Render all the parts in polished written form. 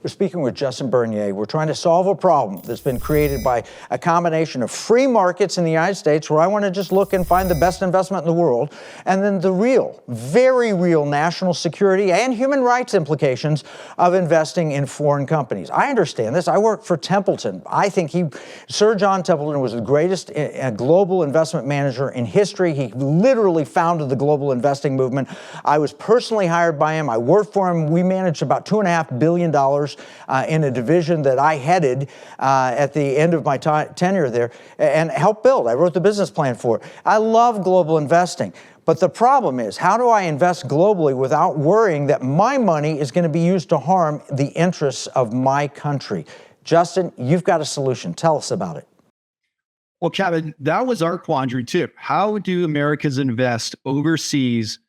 We're speaking with Justin Bernier. We're trying to solve a problem that's been created by a combination of free markets in the United States, where I want to just look and find the best investment in the world, and then the real, very real national security and human rights implications of investing in foreign companies. I understand this. I work for Templeton. I think Sir John Templeton was the greatest global investment manager in history. He literally founded the global investing movement. I was personally hired by him. I worked for him. We managed about $2.5 billion in a division that I headed at the end of my tenure there and helped build. I wrote the business plan for it. I love global investing. But the problem is, how do I invest globally without worrying that my money is going to be used to harm the interests of my country? Justin, you've got a solution. Tell us about it. Well, Kevin, that was our quandary too. How do Americans invest overseas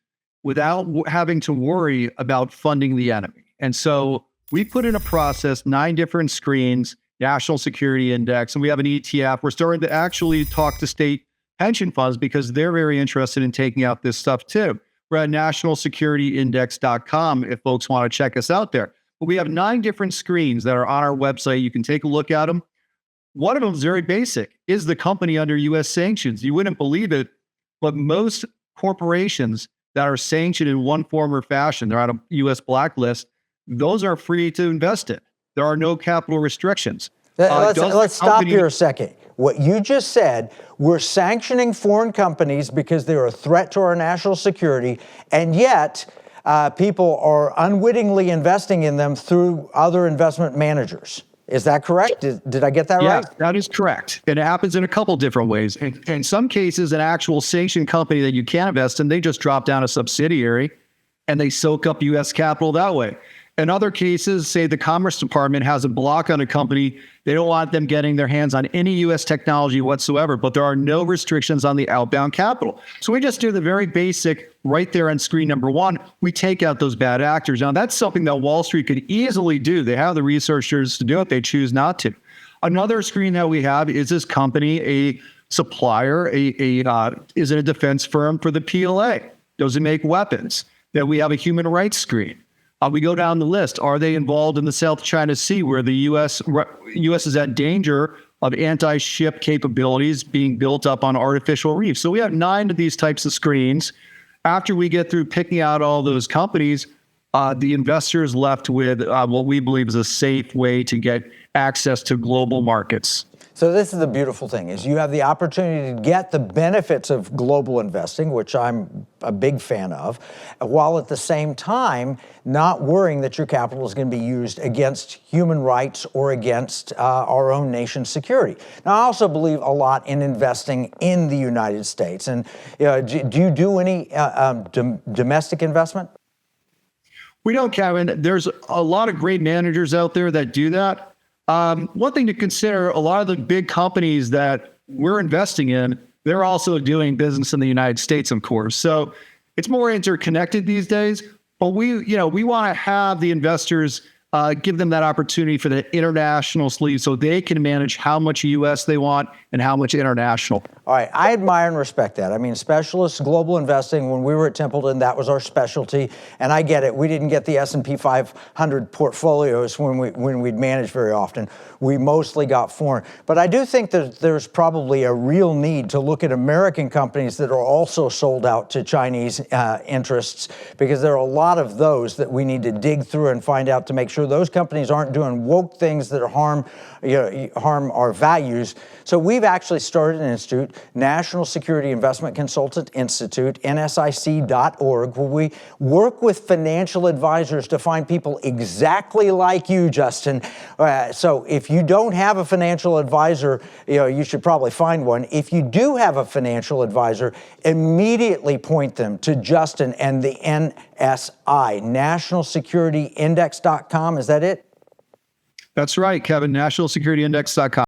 without having to worry about funding the enemy? And so we put in a process, 9 different screens, National Security Index, and we have an ETF. We're starting to actually talk to state pension funds because they're very interested in taking out this stuff too. We're at nationalsecurityindex.com if folks want to check us out there. But we have 9 different screens that are on our website. You can take a look at them. One of them is very basic. Is the company under U.S. sanctions? You wouldn't believe it, but most corporations that are sanctioned in one form or fashion, they're on a U.S. blacklist, those are free to invest in. There are no capital restrictions. Let's stop here a second. What you just said, we're sanctioning foreign companies because they're a threat to our national security, and yet people are unwittingly investing in them through other investment managers. Is that correct? Did I get that right? Yeah, that is correct. And it happens in a couple different ways. In some cases, an actual sanctioned company that you can invest in, they just drop down a subsidiary and they soak up U.S. capital that way. In other cases, say the Commerce Department has a block on a company. They don't want them getting their hands on any U.S. technology whatsoever, but there are no restrictions on the outbound capital. So we just do the very basic right there on screen number 1. We take out those bad actors. Now, that's something that Wall Street could easily do. They have the researchers to do it. They choose not to. Another screen that we have is this company a supplier, is it a defense firm for the PLA? Does it make weapons? Then we have a human rights screen. We go down the list. Are they involved in the South China Sea, where the U.S. is at danger of anti-ship capabilities being built up on artificial reefs? So we have 9 of these types of screens. After we get through picking out all those companies, the investor is left with what we believe is a safe way to get access to global markets. So this is the beautiful thing, is you have the opportunity to get the benefits of global investing, which I'm a big fan of, while at the same time not worrying that your capital is going to be used against human rights or against our own nation's security. Now, I also believe a lot in investing in the United States. And do you do any domestic investment? We don't, Kevin. There's a lot of great managers out there that do that. One thing to consider, a lot of the big companies that we're investing in, they're also doing business in the United States, of course. So it's more interconnected these days, but we want to have the investors give them that opportunity for the international sleeve so they can manage how much US they want and how much international. All right, I admire and respect that. I mean, specialist global investing, when we were at Templeton, that was our specialty. And I get it. We didn't get the S&P 500 portfolios when we'd manage very often. We mostly got foreign. But I do think that there's probably a real need to look at American companies that are also sold out to Chinese interests, because there are a lot of those that we need to dig through and find out to make sure those companies aren't doing woke things that harm our values. So we've actually started an institute, National Security Investment Consultant Institute, NSIC.org, where we work with financial advisors to find people exactly like you, Justin. So if you don't have a financial advisor, you should probably find one. If you do have a financial advisor, immediately point them to Justin and the NSI, nationalsecurityindex.com. Is that it? That's right, Kevin, nationalsecurityindex.com.